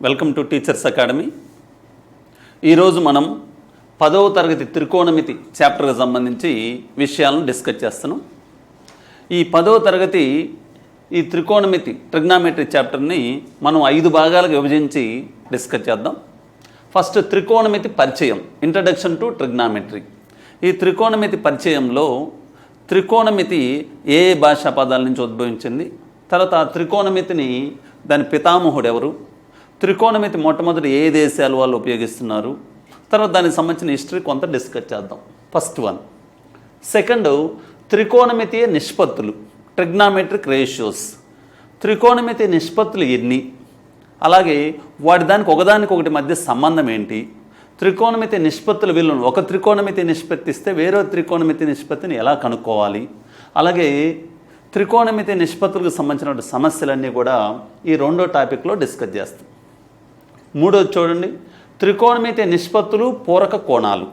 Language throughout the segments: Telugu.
Welcome to teachers academy. ఈరోజు మనం 10వ తరగతి త్రికోణమితి చాప్టర్కి సంబంధించి విషయాలను డిస్కస్ చేస్తున్నాం. ఈ 10వ తరగతి ఈ త్రికోణమితి ట్రిగ్నామెట్రీ చాప్టర్ని మనం 5 భాగాలకు విభజించి డిస్కస్ చేద్దాం. ఫస్ట్ త్రికోణమితి పరిచయం, ఇంట్రడక్షన్ టు ట్రిగ్నామెట్రీ. ఈ త్రికోణమితి పరిచయంలో త్రికోణమితి ఏ భాషా పదాల నుంచి ఉద్భవించింది, తర్వాత ఆ త్రికోణమితిని దాని పితామహుడు ఎవరు, త్రికోణమితి మొట్టమొదటి ఏ దేశాలు వాళ్ళు ఉపయోగిస్తున్నారు, తర్వాత దానికి సంబంధించిన హిస్టరీ కొంత డిస్కస్ చేద్దాం. First one. సెకండ్, త్రికోణమితి నిష్పత్తులు, ట్రిగ్నామెట్రిక్ రేషియోస్. త్రికోణమితి నిష్పత్తులు ఎన్ని, అలాగే దానికి ఒకదానికొకటి మధ్య సంబంధం ఏంటి, త్రికోణమితి నిష్పత్తుల విలువను ఒక త్రికోణమితి నిష్పత్తి ఇస్తే వేరే త్రికోణమితి నిష్పత్తిని ఎలా కనుక్కోవాలి, అలాగే త్రికోణమితి నిష్పత్తులకు సంబంధించిన సమస్యలన్నీ కూడా ఈ రెండో టాపిక్లో డిస్కస్ చేస్తాం. మూడోది చూడండి, త్రికోణమితి నిష్పత్తులు పూరక కోణాలు.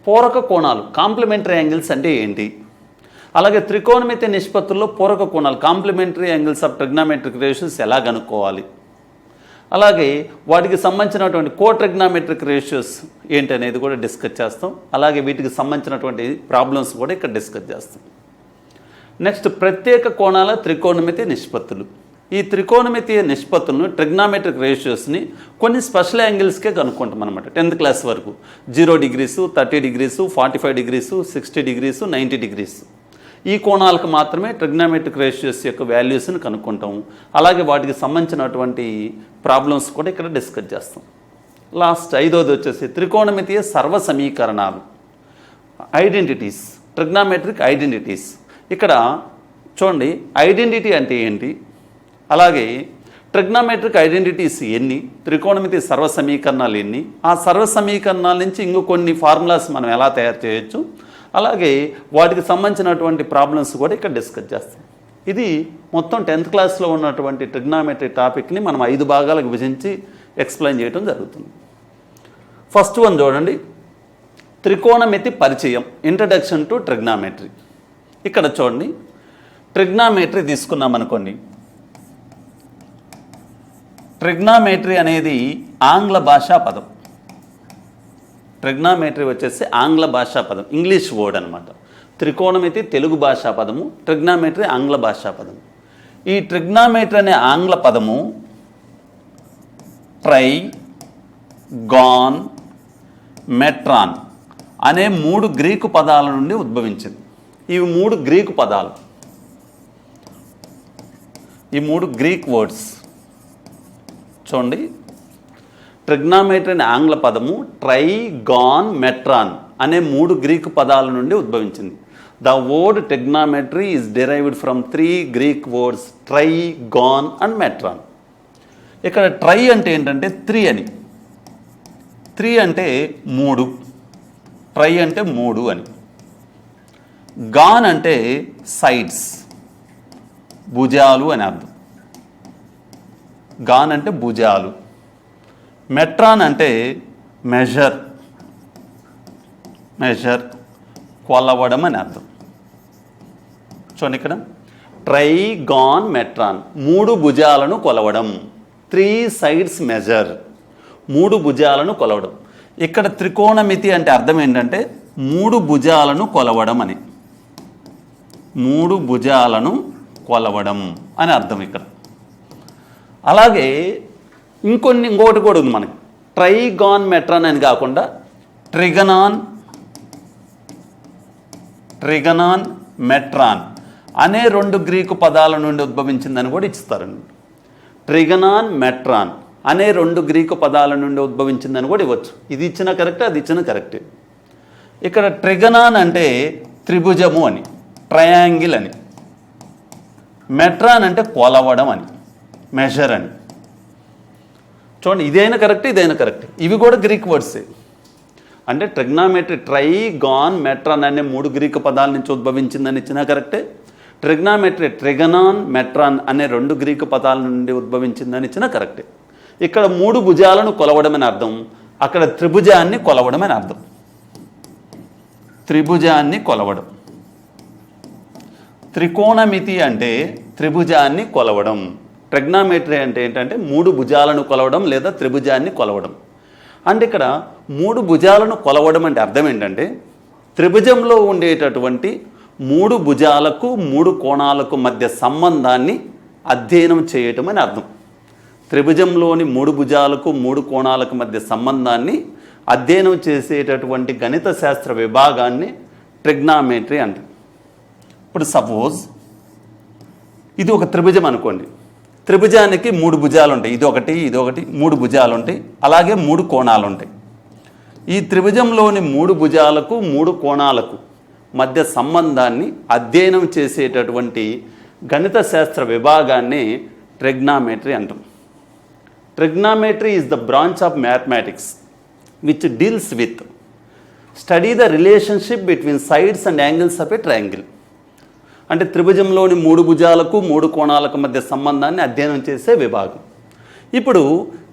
పూరక కోణాలు కాంప్లిమెంటరీ యాంగిల్స్ అంటే ఏంటి, అలాగే త్రికోణమితి నిష్పత్తుల్లో పూరక కోణాలు complementary angles of trigonometric ratios ఎలా కనుక్కోవాలి, అలాగే వాటికి సంబంధించినటువంటి ట్రిగ్నామెట్రిక్ రేషియోస్ ఏంటి అనేది కూడా డిస్కస్ చేస్తాం. అలాగే వీటికి సంబంధించినటువంటి ప్రాబ్లమ్స్ కూడా ఇక్కడ డిస్కస్ చేస్తాం. నెక్స్ట్, ప్రత్యేక కోణాల త్రికోణమితి నిష్పత్తులు. ఈ త్రికోణమితి నిష్పత్తులను ట్రిగ్నామెట్రిక్ రేషియోస్ని కొన్ని స్పెషల్ యాంగిల్స్కే కనుక్కుంటాం అనమాట. 10th క్లాస్ వరకు 0 degrees, 30 degrees, 45 degrees, 60 degrees, 90 degrees. ఈ కోణాలకు మాత్రమే ట్రిగ్నామెట్రిక్ రేషియోస్ యొక్క వాల్యూస్ని కనుక్కుంటాం. అలాగే వాటికి సంబంధించినటువంటి ప్రాబ్లమ్స్ కూడా ఇక్కడ డిస్కస్ చేస్తాం. లాస్ట్ 5వది వచ్చేసి త్రికోణమితి సర్వ సమీకరణాలు, ఐడెంటిటీస్, ట్రిగ్నామెట్రిక్ ఐడెంటిటీస్. ఇక్కడ చూడండి, ఐడెంటిటీ అంటే ఏంటి, అలాగే ట్రిగ్నామెట్రిక్ ఐడెంటిటీస్ ఎన్ని, త్రికోణమితి సర్వ సమీకరణాలు ఎన్ని, ఆ సర్వ సమీకరణాల నుంచి ఇంకో కొన్ని ఫార్ములాస్ మనం ఎలా తయారు చేయొచ్చు, అలాగే వాటికి సంబంధించినటువంటి ప్రాబ్లమ్స్ కూడా ఇక్కడ డిస్కస్ చేస్తాం. ఇది మొత్తం 10th క్లాస్లో ఉన్నటువంటి ట్రిగ్నామెట్రీ టాపిక్ని మనం 5 భాగాలకు విభజించి ఎక్స్ప్లెయిన్ చేయడం జరుగుతుంది. ఫస్ట్ వన్ చూడండి, త్రికోణమితి పరిచయం, ఇంట్రడక్షన్ టు ట్రిగ్నామెట్రీ. ఇక్కడ చూడండి, ట్రిగ్నామెట్రీ తీసుకున్నాం అనుకోండి. ట్రిగ్నామెట్రీ అనేది ఆంగ్ల భాషా పదం. ట్రిగ్నామెట్రీ వచ్చేసి ఆంగ్ల భాషా పదం, ఇంగ్లీష్ వర్డ్ అనమాట. త్రికోణమితి తెలుగు భాషా పదము, ట్రిగ్నామెట్రీ ఆంగ్ల భాషా పదము. ఈ ట్రిగ్నామెట్రీ అనే ఆంగ్ల పదము ట్రై, గాన్, మెట్రాన్ అనే 3 గ్రీకు పదాల నుండి ఉద్భవించింది. ఇవి 3 గ్రీకు పదాలు, ఈ 3 గ్రీక్ వర్డ్స్ చూడండి. ట్రిగ్నామెట్రీ అనే ఆంగ్ల పదము ట్రై, గాన్, మెట్రాన్ అనే 3 గ్రీకు పదాల నుండి ఉద్భవించింది. The word trigonometry is derived from 3 Greek words try, gone and matron. ఇక్కడ ట్రై అంటే ఏంటంటే 3 అని, 3 అంటే 3, ట్రై అంటే 3 అని. గాన్ అంటే సైడ్స్, భుజాలు అని అర్థం. గాన్ అంటే భుజాలు. మెట్రాన్ అంటే మెజర్, కొలవడం అని అర్థం. చూడండి, ఇక్కడ ట్రై, గాన్, మెట్రాన్ 3 భుజాలను కొలవడం, 3 sides మెజర్, 3 భుజాలను కొలవడం. ఇక్కడ త్రికోణమితి అంటే అర్థం ఏంటంటే 3 భుజాలను కొలవడం అని, 3 భుజాలను కొలవడం అని అర్థం ఇక్కడ. అలాగే ఇంకోటి కూడా ఉంది మనకి. ట్రై, గాన్, మెట్రాన్ అని కాకుండా ట్రిగనాన్, మెట్రాన్ అనే 2 గ్రీకు పదాల నుండి ఉద్భవించిందని కూడా ఇస్తారండి. ట్రిగనాన్, మెట్రాన్ అనే 2 గ్రీకు పదాల నుండి ఉద్భవించిందని కూడా ఇవ్వచ్చు. ఇది ఇచ్చిన కరెక్టే, అది ఇచ్చిన కరెక్టే. ఇక్కడ ట్రిగనాన్ అంటే త్రిభుజము అని, ట్రయాంగిల్ అని. మెట్రాన్ అంటే కొలవడం అని, మెజర్ అని. చూడండి, ఇదైనా కరెక్ట్, ఇదైనా కరెక్ట్. ఇవి కూడా గ్రీక్ వర్డ్సే. అంటే ట్రిగ్నామెట్రీ ట్రై, గాన్, మెట్రాన్ అనే 3 గ్రీకు పదాల నుంచి ఉద్భవించిందని ఇచ్చినా కరెక్టే. ట్రిగ్నామెట్రీ ట్రిగనాన్, మెట్రాన్ అనే 2 గ్రీకు పదాల నుండి ఉద్భవించిందని ఇచ్చినా కరెక్టే. ఇక్కడ 3 భుజాలను కొలవడమని అర్థం, అక్కడ త్రిభుజాన్ని కొలవడమని అర్థం. త్రిభుజాన్ని కొలవడం. త్రికోణమితి అంటే త్రిభుజాన్ని కొలవడం. ట్రిగ్నామెట్రీ అంటే ఏంటంటే 3 భుజాలను కొలవడం లేదా త్రిభుజాన్ని కొలవడం. అంటే ఇక్కడ 3 భుజాలను కొలవడం అంటే అర్థం ఏంటంటే త్రిభుజంలో ఉండేటటువంటి 3 భుజాలకు 3 కోణాలకు మధ్య సంబంధాన్ని అధ్యయనం చేయటం అని అర్థం. త్రిభుజంలోని 3 భుజాలకు 3 కోణాలకు మధ్య సంబంధాన్ని అధ్యయనం చేసేటటువంటి గణిత శాస్త్ర విభాగాన్ని ట్రిగ్నామెట్రీ అంటారు. ఇప్పుడు సపోజ్ ఇది ఒక త్రిభుజం అనుకోండి. త్రిభుజానికి 3 భుజాలు ఉంటాయి. ఇది ఒకటి 3 భుజాలు ఉంటాయి. అలాగే 3 కోణాలు ఉంటాయి. ఈ త్రిభుజంలోని 3 భుజాలకు 3 కోణాలకు మధ్య సంబంధాన్ని అధ్యయనం చేసేటటువంటి గణిత శాస్త్ర విభాగాన్ని ట్రిగ్నామెట్రీ అంటాం. Trigonometry is the branch of mathematics which deals with study the relationship between sides and angles of a triangle. అంటే త్రిభుజంలోని 3 భుజాలకు 3 కోణాలకు మధ్య సంబంధాన్ని అధ్యయనం చేసే విభాగం. ఇప్పుడు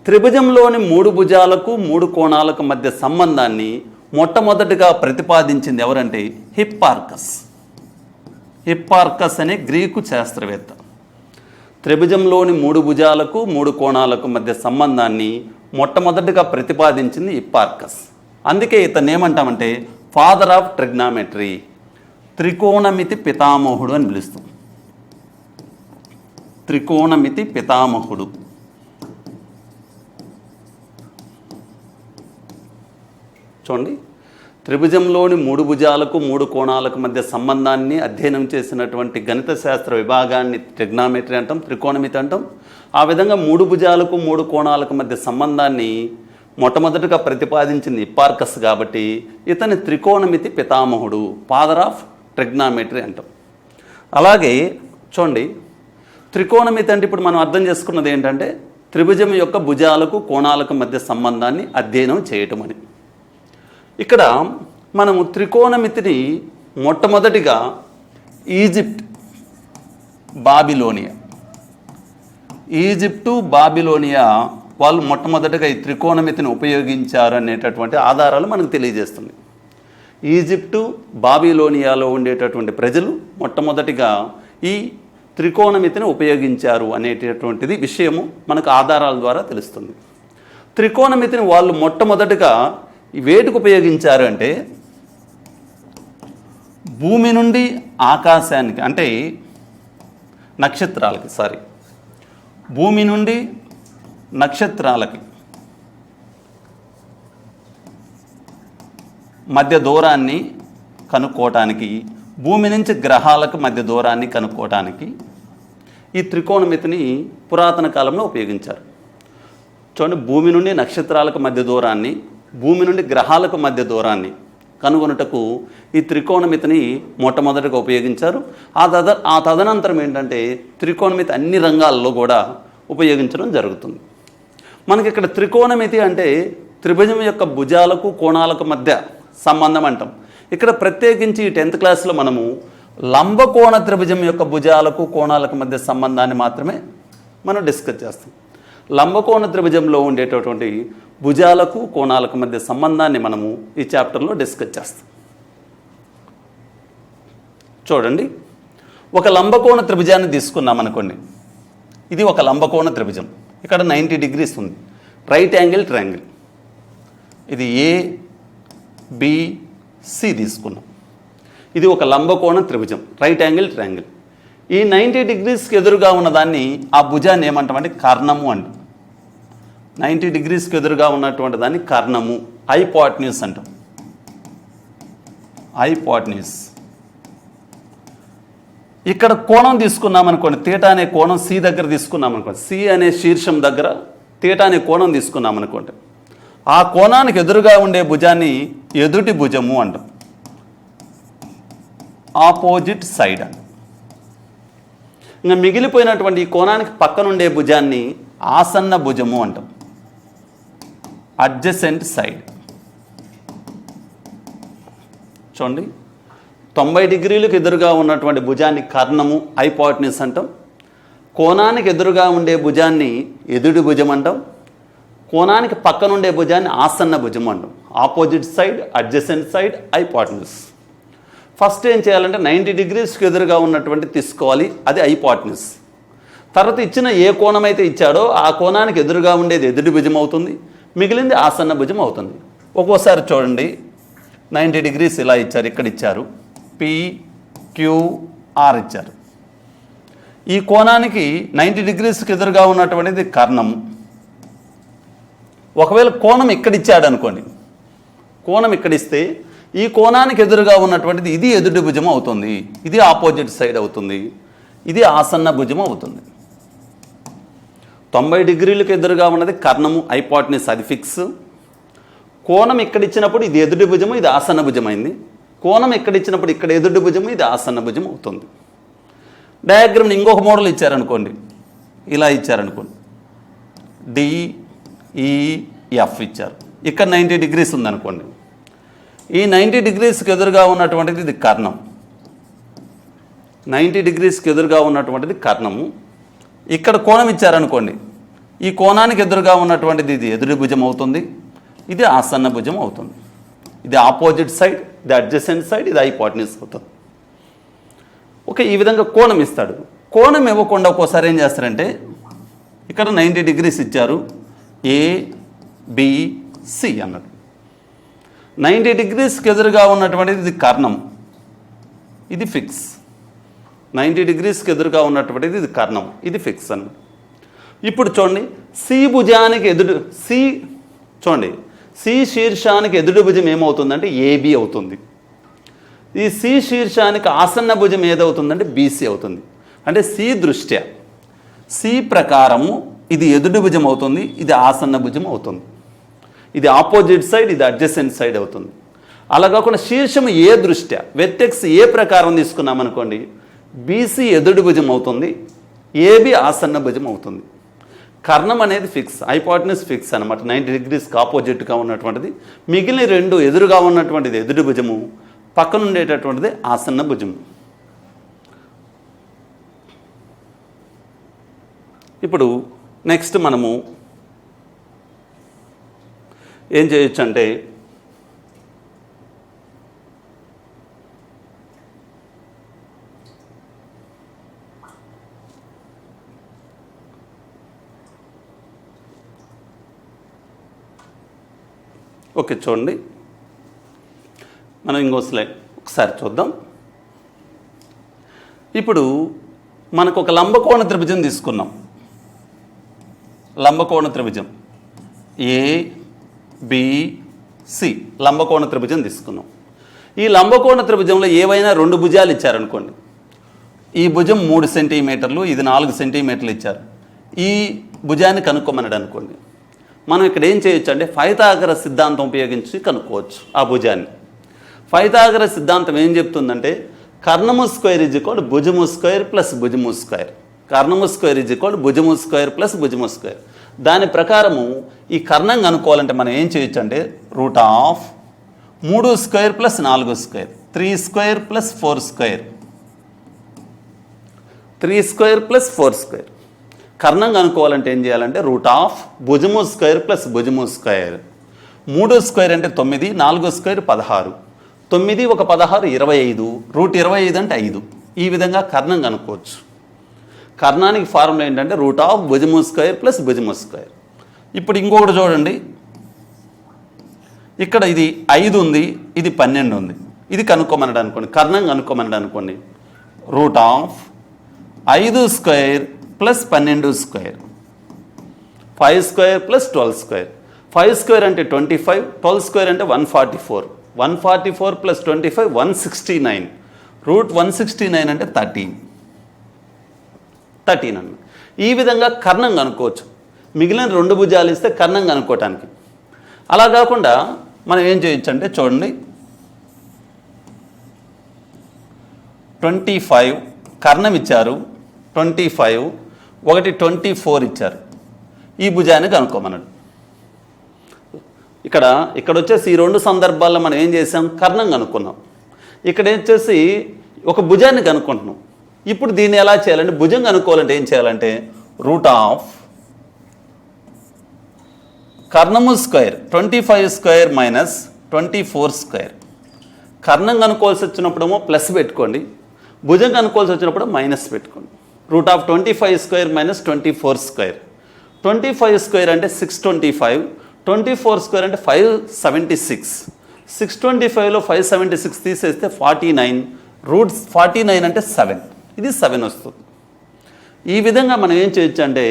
త్రిభుజంలోని 3 భుజాలకు 3 కోణాలకు మధ్య సంబంధాన్ని మొట్టమొదటిగా ప్రతిపాదించింది ఎవరంటే హిప్పార్కస్. హిప్పార్కస్ అనే గ్రీకు శాస్త్రవేత్త త్రిభుజంలోని 3 భుజాలకు 3 కోణాలకు మధ్య సంబంధాన్ని మొట్టమొదటిగా ప్రతిపాదించింది హిప్పార్కస్. అందుకే ఇతను ఏమంటామంటే ఫాదర్ ఆఫ్ ట్రిగ్నామెట్రీ, త్రికోణమితి పితామహుడు అని పిలుస్తాం. త్రికోణమితి పితామహుడు. చూడండి, త్రిభుజంలోని 3 భుజాలకు 3 కోణాలకు మధ్య సంబంధాన్ని అధ్యయనం చేసినటువంటి గణిత శాస్త్ర విభాగాన్ని ట్రిగ్నామెట్రీ అంటాం, త్రికోణమితి అంటాం. ఆ విధంగా 3 భుజాలకు 3 కోణాలకు మధ్య సంబంధాన్ని మొట్టమొదటిగా ప్రతిపాదించింది హిప్పార్కస్ కాబట్టి ఇతని త్రికోణమితి పితామహుడు, ఫాదర్ ఆఫ్ ట్రిగ్నామెట్రీ అంటాం. అలాగే చూడండి, త్రికోణమితి అంటే ఇప్పుడు మనం అర్థం చేసుకున్నది ఏంటంటే త్రిభుజం యొక్క భుజాలకు కోణాలకు మధ్య సంబంధాన్ని అధ్యయనం చేయటం అని. ఇక్కడ మనము త్రికోణమితిని మొట్టమొదటిగా ఈజిప్ట్, బాబిలోనియా వాళ్ళు మొట్టమొదటిగా ఈ త్రికోణమితిని ఉపయోగించారు అనేటటువంటి ఆధారాలు మనకు తెలియజేస్తుంది. ఈజిప్టు, బాబిలోనియాలో ఉండేటటువంటి ప్రజలు మొట్టమొదటిగా ఈ త్రికోణమితిని ఉపయోగించారు అనేటటువంటిది విషయము మనకు ఆధారాల ద్వారా తెలుస్తుంది. త్రికోణమితిని వాళ్ళు మొట్టమొదటిగా వేటికి ఉపయోగించారు అంటే భూమి నుండి ఆకాశానికి, అంటే నక్షత్రాలకి, భూమి నుండి నక్షత్రాలకి మధ్య దూరాన్ని కనుక్కోవటానికి, భూమి నుంచి గ్రహాలకు మధ్య దూరాన్ని కనుక్కోవటానికి ఈ త్రికోణమితిని పురాతన కాలంలో ఉపయోగించారు. చూడండి, భూమి నుండి నక్షత్రాలకు మధ్య దూరాన్ని, భూమి నుండి గ్రహాలకు మధ్య దూరాన్ని కనుగొనుటకు ఈ త్రికోణమితిని మొట్టమొదటిగా ఉపయోగించారు. ఆ తదనంతరం ఏంటంటే త్రికోణమితి అన్ని రంగాల్లో కూడా ఉపయోగించడం జరుగుతుంది. మనకి ఇక్కడ త్రికోణమితి అంటే త్రిభుజం యొక్క భుజాలకు కోణాలకు మధ్య సంబంధం అంటాం. ఇక్కడ ప్రత్యేకించి ఈ 10th క్లాస్లో మనము లంబకోణ త్రిభుజం యొక్క భుజాలకు కోణాలకు మధ్య సంబంధాన్ని మాత్రమే మనం డిస్కస్ చేస్తాం. లంబకోణ త్రిభుజంలో ఉండేటటువంటి భుజాలకు కోణాలకు మధ్య సంబంధాన్ని మనము ఈ చాప్టర్లో డిస్కస్ చేస్తాం. చూడండి, ఒక లంబకోణ త్రిభుజాన్ని తీసుకున్నాం అనుకోండి. ఇది ఒక లంబకోణ త్రిభుజం. ఇక్కడ 90 degrees ఉంది. Right angle triangle. ఇది ABC తీసుకున్నాం. ఇది ఒక లంబకోణ త్రిభుజం, రైట్ యాంగిల్ ట్రయాంగిల్. ఈ 90 degreesకి ఎదురుగా ఉన్నదాన్ని ఆ భుజాన్ని ఏమంటామంటే కర్ణము అంటాం. 90 degreesకి ఎదురుగా ఉన్నటువంటి దాన్ని కర్ణము, హైపోటెన్యూస్ అంటాం. హైపోటెన్యూస్. ఇక్కడ కోణం తీసుకున్నాం అనుకోండి, తీటా అనే కోణం సి దగ్గర తీసుకున్నాం అనుకోండి, సి అనే శీర్షం దగ్గర తీటా అనే కోణం తీసుకున్నాం అనుకోండి, ఆ కోణానికి ఎదురుగా ఉండే భుజాన్ని ఎదుటి భుజము అంటాం, ఆపోజిట్ సైడ్ అంటాం. ఇంకా మిగిలిపోయినటువంటి ఈ కోణానికి పక్కనుండే భుజాన్ని ఆసన్న భుజము అంటాం, అడ్జసెంట్ సైడ్. చూడండి, 90 degreesలకు ఎదురుగా ఉన్నటువంటి భుజాన్ని కర్ణము, హైపోటెన్యూస్ అంటాం. కోణానికి ఎదురుగా ఉండే భుజాన్ని ఎదుటి భుజం అంటాం. కోణానికి పక్కనుండే భుజాన్ని ఆసన్న భుజం అంటాం, opposite side, adjacent side, hypotenuse. First ఏం చేయాలంటే 90 degreesకి ఎదురుగా ఉన్నటువంటి తీసుకోవాలి, అది హైపోటెన్యూస్. తర్వాత ఇచ్చిన ఏ కోణం అయితే ఇచ్చాడో ఆ కోణానికి ఎదురుగా ఉండేది ఎదుటి భుజం అవుతుంది, మిగిలింది ఆసన్న భుజం అవుతుంది. ఒక్కోసారి చూడండి 90 డిగ్రీస్ ఇలా ఇచ్చారు, ఇక్కడ ఇచ్చారు PQR ఇచ్చారు. ఈ కోణానికి 90 డిగ్రీస్కి ఎదురుగా ఉన్నటువంటిది కర్ణము. ఒకవేళ కోణం ఇక్కడ ఇచ్చాడు అనుకోండి, కోణం ఇక్కడిస్తే ఈ కోణానికి ఎదురుగా ఉన్నటువంటిది ఇది ఎదుటి భుజం అవుతుంది, ఇది ఆపోజిట్ సైడ్ అవుతుంది, ఇది ఆసన్న భుజం అవుతుంది. 90 డిగ్రీలకు ఎదురుగా ఉన్నది కర్ణము, హైపోటెన్యూస్, అది ఫిక్స్. కోణం ఇక్కడ ఇచ్చినప్పుడు ఇది ఎదుటి భుజము, ఇది ఆసన్న భుజం అయింది. కోణం ఇక్కడ ఇచ్చినప్పుడు ఇక్కడ ఎదుటి భుజము, ఇది ఆసన్న భుజం అవుతుంది. డయాగ్రామ్ని ఇంకొక మోడల్ ఇచ్చారనుకోండి, ఇలా ఇచ్చారనుకోండి, DEF ఇచ్చారు. ఇక్కడ 90 డిగ్రీస్ ఉందనుకోండి, ఈ 90 డిగ్రీస్కి ఎదురుగా ఉన్నటువంటిది ఇది కర్ణం, 90 డిగ్రీస్కి ఎదురుగా ఉన్నటువంటిది కర్ణము. ఇక్కడ కోణం ఇచ్చారనుకోండి, ఈ కోణానికి ఎదురుగా ఉన్నటువంటిది ఇది ఎదుటి భుజం అవుతుంది, ఇది ఆసన్న భుజం అవుతుంది. ఇది ఆపోజిట్ సైడ్, ఇది అడ్జసెంట్ సైడ్, ఇది హైపోటెన్యూస్ అవుతుంది. ఓకే, ఈ విధంగా కోణం ఇస్తాడు. కోణం ఇవ్వకుండా ఒక్కోసారి ఏం చేస్తారంటే ఇక్కడ 90 డిగ్రీస్ ఇచ్చారు, ABC అన్నాడు. 90 డిగ్రీస్కి ఎదురుగా ఉన్నటువంటిది ఇది కర్ణం, ఇది ఫిక్స్. 90 డిగ్రీస్కి ఎదురుగా ఉన్నటువంటిది ఇది కర్ణం, ఇది ఫిక్స్ అన్నమాట. ఇప్పుడు చూడండి, సి భుజానికి ఎదురు చూడండి, సి శీర్షానికి ఎదుటి భుజం ఏమవుతుందంటే AB అవుతుంది. ఈ సి శీర్షానికి ఆసన్న భుజం ఏదవుతుందంటే BC అవుతుంది. అంటే సి దృష్ట్యా, సి ప్రకారము ఇది ఎదుటి భుజం అవుతుంది, ఇది ఆసన్న భుజం అవుతుంది. ఇది ఆపోజిట్ సైడ్, ఇది అడ్జసెంట్ సైడ్ అవుతుంది. అలా కాకుండా శీర్షము ఏ దృష్ట్యా, వెర్టెక్స్ ఏ ప్రకారం తీసుకున్నామనుకోండి, BC ఎదుటి భుజం అవుతుంది, AB ఆసన్న భుజం అవుతుంది. కర్ణం అనేది ఫిక్స్, హైపోటెన్యూస్ ఫిక్స్ అనమాట, 90 డిగ్రీస్కి ఆపోజిట్గా ఉన్నటువంటిది. మిగిలిన రెండు ఎదురుగా ఉన్నటువంటిది ఎదుటి భుజము, పక్కన ఉండేటటువంటిది ఆసన్న భుజము. ఇప్పుడు నెక్స్ట్ మనము ఏం చేయొచ్చు అంటే ఓకే చూడండి, మనం ఇంకో స్లైడ్ ఒకసారి చూద్దాం. ఇప్పుడు మనకు ఒక లంబకోణ త్రిభుజం తీసుకున్నాం, లంబకోణ త్రిభుజం ABC లంబకోణ త్రిభుజం తీసుకున్నాం. ఈ లంబకోణ త్రిభుజంలో ఏవైనా రెండు భుజాలు ఇచ్చారనుకోండి, ఈ భుజం 3 సెంటీమీటర్లు, ఇది 4 సెంటీమీటర్లు ఇచ్చారు, ఈ భుజాన్ని కనుక్కోమన్నాడు అనుకోండి. మనం ఇక్కడ ఏం చేయొచ్చు అంటే పైథాగర సిద్ధాంతం ఉపయోగించి కనుక్కోవచ్చు ఆ భుజాన్ని. పైథాగర సిద్ధాంతం ఏం చెప్తుందంటే కర్ణము స్క్వేర్ ఈజ్ ఈక్వల్ భుజము స్క్వేర్ ప్లస్ భుజము స్క్వేర్, కర్ణము స్క్వేర్ ఈజ్ ఈక్వల్ భుజము స్క్వేర్ ప్లస్ భుజము స్క్వేర్. దాని ప్రకారము ఈ కర్ణం కనుక్కోవాలంటే మనం ఏం చేయొచ్చు అంటే √3² ప్లస్ 4² 3² ప్లస్ 4², 3² ప్లస్ 4². కర్ణం కనుక్కోవాలంటే ఏం చేయాలంటే భుజము స్క్వేర్ ప్లస్ భుజము స్క్వేర్, 3² అంటే 9, 4² 16, 9 ఒక 16 25, √25 అంటే 5. ఈ విధంగా కర్ణం కనుక్కోవచ్చు. కర్ణానికి ఫార్ములా ఏంటంటే భుజము స్క్వేర్ ప్లస్ భుజము స్క్వేర్. ఇప్పుడు ఇంకొకటి చూడండి, ఇక్కడ ఇది 5 ఉంది, ఇది 12 ఉంది, ఇది కనుక్కోమన్నాడు అనుకోండి, కర్ణం కనుక్కోమన్నాడు అనుకోండి, √5² ప్లస్ 12², 5² ప్లస్ 12². 5² అంటే 25, 12² అంటే 144, 144 ప్లస్ 25 169, √169 అంటే 13 అన్న. ఈ విధంగా కర్ణం కనుక్కోవచ్చు. మిగిలిన రెండు భుజాలు ఇస్తే కర్ణం కనుక్కోవటానికి. అలా కాకుండా మనం ఏం చేయొచ్చు అంటే చూడండి, 25 కర్ణం ఇచ్చారు, 25 ఒకటి 24 ఇచ్చారు, ఈ భుజాన్ని కనుక్కోమన్నాడు. ఇక్కడ వచ్చేసి ఈ రెండు సందర్భాల్లో మనం ఏం చేసాం, కర్ణం కనుక్కున్నాం. ఇక్కడ వచ్చేసి ఒక భుజాన్ని కనుక్కుంటున్నాం. ఇప్పుడు దీన్ని ఎలా చేయాలంటే భుజం కనుక్కోవాలంటే ఏం చేయాలంటే కర్ణము స్క్వేర్ 25² మైనస్ 24². కర్ణం కనుక్కోవాల్సి వచ్చినప్పుడేమో ప్లస్ పెట్టుకోండి, భుజం కనుక్కోవాల్సి వచ్చినప్పుడు మైనస్ పెట్టుకోండి. Root of 25 square minus 24 square. 25 square అంటే 625, 24 స్క్వేర్ అంటే 576. 625లో 576 తీసేస్తే 49, రూట్ 49 అంటే 7, ఇది 7 వస్తుంది. ఈ విధంగా మనం ఏం చేయొచ్చు అంటే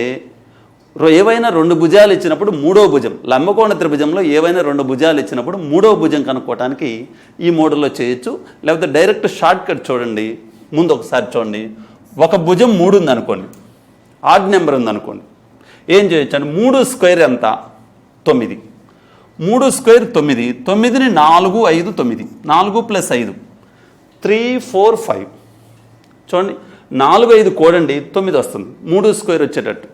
ఏవైనా రెండు భుజాలు ఇచ్చినప్పుడు మూడో భుజం, లంబకోణ త్రిభుజంలో ఏవైనా రెండు భుజాలు ఇచ్చినప్పుడు మూడో భుజం కనుక్కోవడానికి ఈ మోడల్లో చేయొచ్చు. లేకపోతే డైరెక్ట్ షార్ట్ కట్ చూడండి. ముందు ఒకసారి చూడండి, ఒక భుజం 3 ఉందనుకోండి, ఆడ్ నెంబర్ ఉందనుకోండి, ఏం చేయొచ్చు అంటే 3 స్క్వేర్ ఎంత 9, 3 స్క్వేర్ 9, 9ని 4, 5, 9, 4 + 5 3, 4, 5. చూడండి 4, 5 కూడండి 9 వస్తుంది, 3 స్క్వేర్ వచ్చేటట్టు.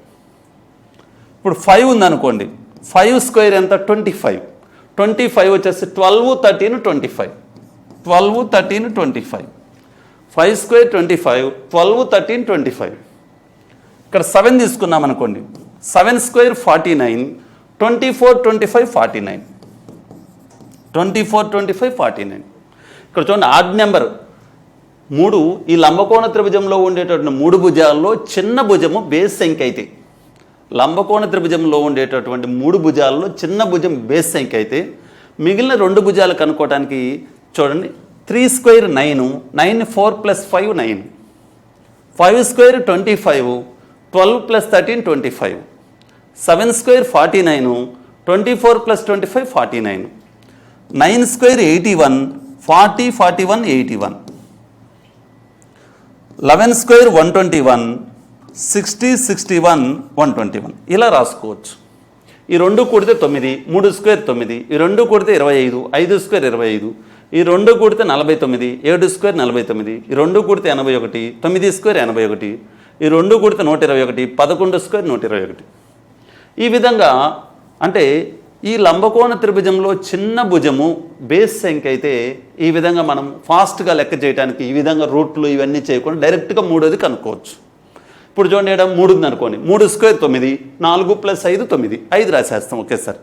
ఇప్పుడు 5 ఉందనుకోండి, 5 స్క్వేర్ ఎంత 25, 25 వచ్చేసి 12, 13, 25, 12, 13, 25, 5 స్క్వేర్ 25, 12, 13, 25. ఇక్కడ 7 తీసుకున్నాం అనుకోండి, 7 స్క్వేర్ 49, 24, 25, 49, 24, 25, 49. ఇక్కడ చూడండి ఆడ్ నెంబర్ 3. ఈ లంబకోణ త్రిభుజంలో ఉండేటటువంటి 3 భుజాల్లో చిన్న భుజము బేస్ సంఖ్య అయితే, లంబకోణ త్రిభుజంలో ఉండేటటువంటి 3 భుజాల్లో చిన్న భుజం బేస్ సంఖ్య అయితే, మిగిలిన 2 భుజాలు కనుక్కోవడానికి చూడండి 3 square 9, 9 4 + 5 9, 5 square 25, 12 + 13 25, 7 square 49, 24 + 25 49, 9 square 81, 40 41 81, 11 square 121, 60 61 121. ఇలా రాసుకోవచ్చు. ఈ 2 కూడితే 9, 3 స్క్వేర్ 9, ఈ 2 కూడితే 25, 5 స్క్వేర్ 25, ఈ 2 కూడితే 49, 7 స్క్వేర్ 49, ఈ 2 కూడితే 81, 9 స్క్వేర్ 81, ఈ 2 కూడితే 121, 11 స్క్వేర్ 121. ఈ విధంగా అంటే ఈ లంబకోణ త్రిభుజంలో చిన్న భుజము బేస్ సంఖ్య అయితే ఈ విధంగా మనం ఫాస్ట్గా లెక్క చేయడానికి ఈ విధంగా రూట్లు ఇవన్నీ చేయకుండా డైరెక్ట్గా మూడోది కనుక్కోవచ్చు. ఇప్పుడు చూడండి, 3 ఉందనుకోండి, 3 స్క్వేర్ 9, 4 + 5 9, 5 రాసేస్తాం ఒకేసారి.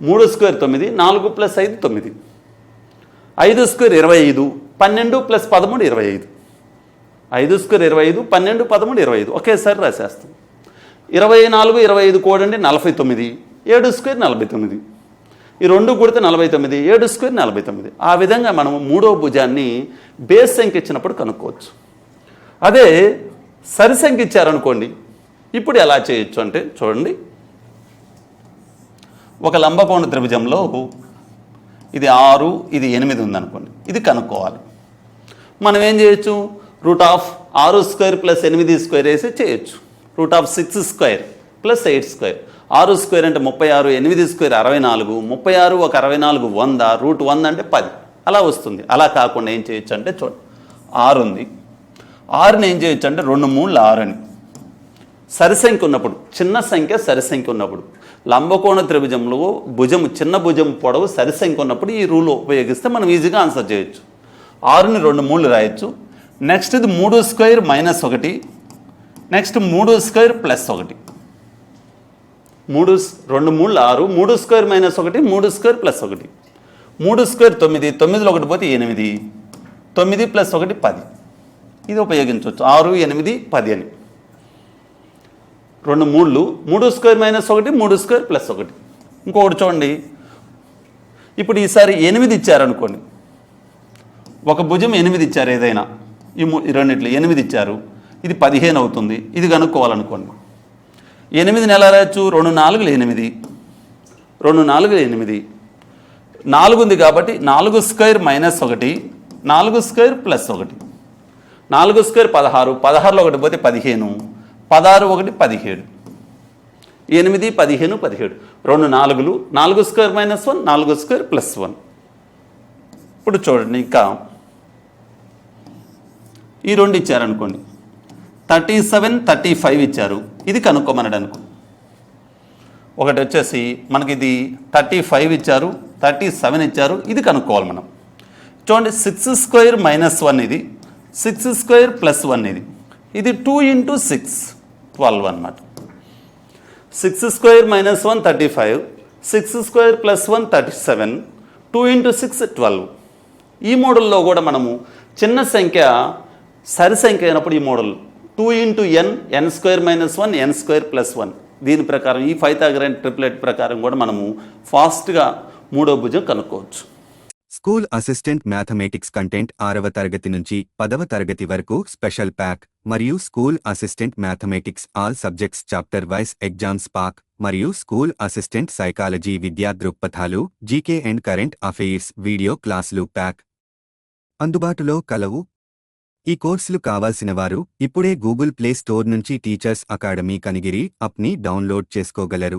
3 స్క్వేర్ 9, 4 + 5 9, 5 స్క్వేర్ 25, 12 + 13 25, 5 స్క్వేర్ 25, 12 13 25 ఒకేసారి రాసేస్తాం. 24 25 కూడండి 49, 7 స్క్వేర్ 49, ఈ 2 కూడితే 49, 7 స్క్వేర్ 49. ఆ విధంగా మనం మూడో భుజాన్ని బేస్ సంఖ్య ఇచ్చినప్పుడు కనుక్కోవచ్చు. అదే సరి సంఖ్య ఇచ్చారనుకోండి, ఇప్పుడు ఎలా చేయొచ్చు అంటే చూడండి, ఒక లంబకోణ త్రిభుజంలో ఇది 6, ఇది 8 ఉందనుకోండి, ఇది కనుక్కోవాలి. మనం ఏం చేయొచ్చు, రూట్ ఆఫ్ 6 స్క్వేర్ + 8 స్క్వేర్ వేసి చేయొచ్చు. Root of 6 square + 8 square. 6 square అంటే 36, 8 స్క్వేర్ 64, 36 ఒక 64 100, రూట్ 100 అంటే 10 అలా వస్తుంది. అలా కాకుండా ఏం చేయొచ్చు అంటే చూడండి, 6 ఉంది, 6ని ఏం చేయొచ్చు అంటే 2 3 6 అని సరి సంఖ్య ఉన్నప్పుడు, చిన్న సంఖ్య సరి సంఖ్య ఉన్నప్పుడు, లంబకోణ త్రిభుజంలో భుజం చిన్న భుజం పొడవు సరి సంఖ్య ఉన్నప్పుడు ఈ రూల్ ఉపయోగిస్తే మనం ఈజీగా ఆన్సర్ చేయొచ్చు. 6ని 2 3 రాయొచ్చు. నెక్స్ట్ ఇది 3 square -1, next 3 square +1, 2 3 6, 3 square -1, 3 square +1, 3 square 9, 9లో 1 పోతే 8, 9 + 1 10. ఇది ఉపయోగించవచ్చు 6 8 10 అని. 2 3, 3 స్క్వేర్ -1, 3 స్క్వేర్ +1. ఇంకొకటి చూడండి, ఇప్పుడు ఈసారి 8 ఇచ్చారనుకోండి, ఒక భుజం 8 ఇచ్చారు, ఏదైనా ఈ రెండిట్లో 8 ఇచ్చారు, ఇది 15 అవుతుంది. ఇది కనుక్కోవాలనుకోండి, 8ని ఎలా రాయొచ్చు, 2 4 8, 2 4 8, 4 ఉంది కాబట్టి 4 స్క్వేర్ -1, 4 స్క్వేర్ +1, 4 స్క్వేర్ 16, 16లో 1 పోతే 15, 16 1 17, 8 15 17, 2 4లు, 4 స్క్వేర్ -1, 4 స్క్వేర్ +1. ఇప్పుడు చూడండి, ఇంకా ఈ 2 ఇచ్చారనుకోండి, 37 35 ఇచ్చారు, ఇది కనుక్కోమన్నాడు అనుకో. ఒకటి వచ్చేసి మనకి ఇది 35 ఇచ్చారు, 37 ఇచ్చారు, ఇది కనుక్కోవాలి మనం. చూడండి 6 స్క్వేర్ -1 ఇది, 6 స్క్వేర్ +1 ఇది, ఇది 2 × 6 12 అన్నమాట. 6 స్క్వేర్ -1 35, 6 స్క్వేర్ +1 37, 2 × 6 12. ఈ మోడల్లో కూడా మనము చిన్న సంఖ్య సరి సంఖ్య అయినప్పుడు ఈ మోడల్ 2 ఇంటూ ఎన్ స్క్వేర్ మైనస్ 1 ఎన్ స్క్వేర్ ప్లస్ 1. దీని ప్రకారం ఈ పైథాగరన్ ట్రిప్లెట్ ప్రకారం కూడా మనము ఫాస్ట్గా మూడో భుజం కనుక్కోవచ్చు. స్కూల్ అసిస్టెంట్ మ్యాథమెటిక్స్ కంటెంట్ 6వ తరగతి నుంచి 10వ తరగతి వరకు స్పెషల్ ప్యాక్ మరియు school assistant mathematics all subjects chapter wise exams pack మరియు స్కూల్ అసిస్టెంట్ సైకాలజీ విద్యా దృక్పథాలు GK and current affairs video క్లాసులు ప్యాక్ అందుబాటులో కలవు. ఈ కోర్సులు కావాల్సిన వారు ఇప్పుడే గూగుల్ ప్లే స్టోర్ నుంచి టీచర్స్ అకాడమీ కనిగిరి యాప్ని డౌన్లోడ్ చేసుకోగలరు.